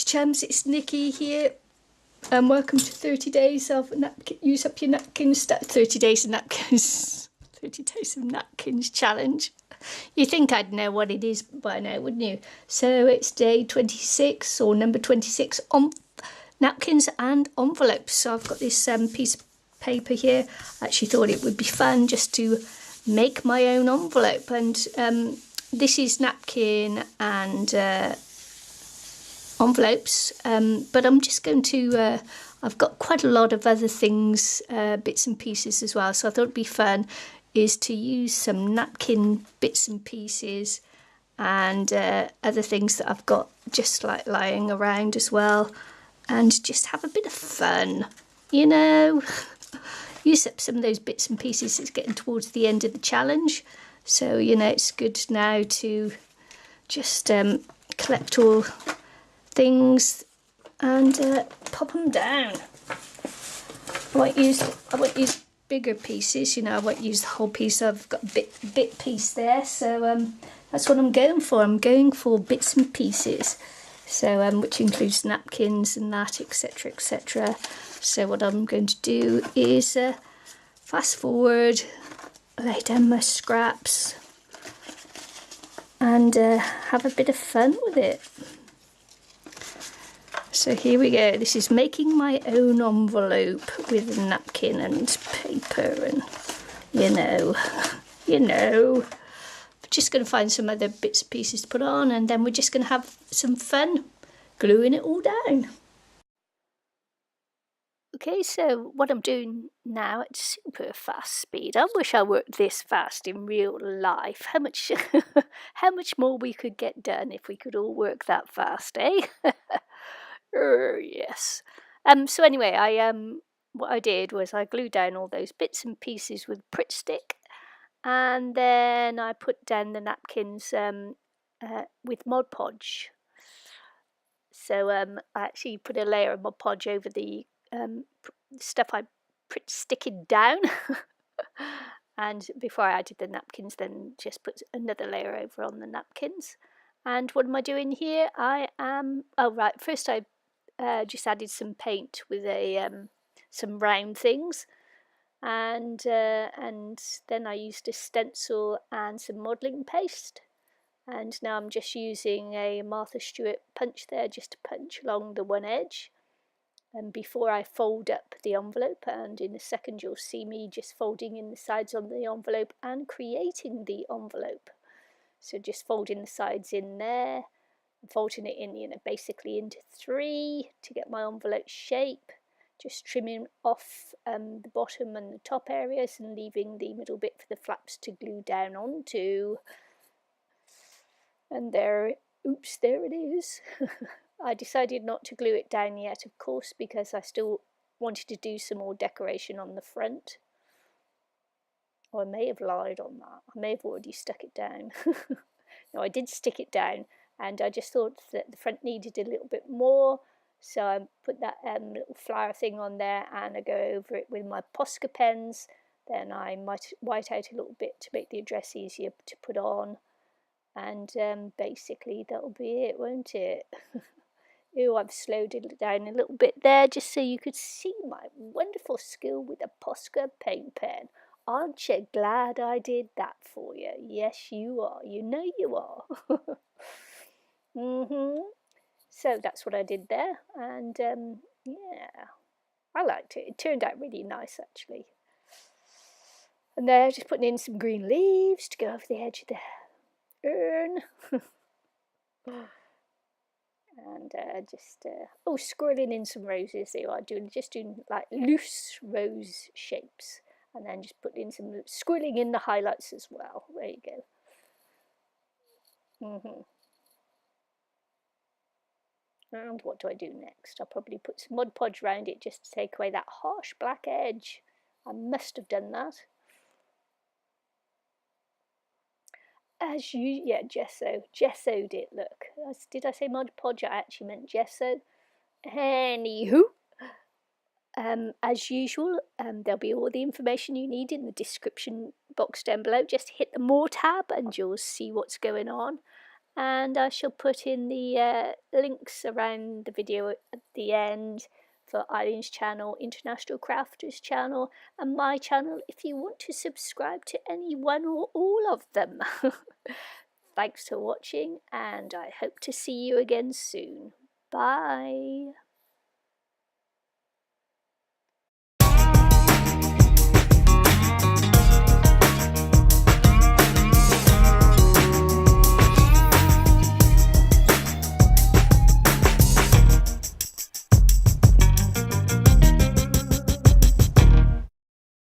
chums, it's Nikki here, and welcome to 30 days of use up your napkins. 30 days of napkins. 30 days of napkins challenge. You think I'd know what it is by now, wouldn't you? So it's day 26 or number 26 on napkins and envelopes. So I've got this piece of paper here. I actually thought it would be fun just to make my own envelope, and this is napkin and envelopes, but I'm just going to I've got quite a lot of other things, bits and pieces as well, so I thought it'd be fun is to use some napkin bits and pieces and other things that I've got just like lying around as well, and just have a bit of fun, you know. Use up some of those bits and pieces. It's getting towards the end of the challenge, so you know it's good now to just collect all things and pop them down. I won't use bigger pieces, you know. I won't use the whole piece. I've got a bit piece there, so that's what I'm going for. I'm going for bits and pieces, so which includes napkins and that, etc, etc. So what I'm going to do is fast forward, lay down my scraps and have a bit of fun with it. So here we go. This is making my own envelope with napkin and paper, and you know. I'm just going to find some other bits and pieces to put on, and then we're just going to have some fun gluing it all down. Okay, so what I'm doing now at super fast speed. I wish I worked this fast in real life. How much how much more we could get done if we could all work that fast, eh? Yes. So anyway, what I did was I glued down all those bits and pieces with Pritt Stick, and then I put down the napkins with Mod Podge. So I actually put a layer of Mod Podge over the stuff I Pritt Sticked down. And before I added the napkins, then just put another layer over on the napkins. And what am I doing here? First I just added some paint with some round things, and then I used a stencil and some modelling paste, and now I'm just using a Martha Stewart punch there just to punch along the one edge, and before I fold up the envelope, and in a second you'll see me just folding in the sides on the envelope and creating the envelope. So just folding the sides in there, folding it in, you know, basically into 3 to get my envelope shape, just trimming off the bottom and the top areas and leaving the middle bit for the flaps to glue down onto. And there it is. I decided not to glue it down yet, of course, because I still wanted to do some more decoration on the front. Or I may have lied on that. I may have already stuck it down. No, I did stick it down, and I just thought that the front needed a little bit more, so I put that little flower thing on there, and I go over it with my Posca pens. Then I might white out a little bit to make the address easier to put on, and basically that'll be it, won't it? Oh, I've slowed it down a little bit there just so you could see my wonderful skill with a Posca paint pen. Aren't you glad I did that for you? Yes, you are. You know you are. So that's what I did there, and yeah, I liked it. It turned out really nice, actually. And there, just putting in some green leaves to go over the edge of the urn. And just squirreling in some roses. There you are, doing like loose rose shapes, and then just putting in some squirreling in the highlights as well. There you go. And what do I do next? I'll probably put some Mod Podge around it just to take away that harsh black edge. I must have done that. Gessoed it, look. Did I say Mod Podge? I actually meant gesso. Anywho, as usual, there'll be all the information you need in the description box down below. Just hit the More tab and you'll see what's going on. and I shall put in the links around the video at the end for Eileen's channel, International Crafters channel, and my channel if you want to subscribe to any one or all of them. Thanks for watching, and I hope to see you again soon. Bye.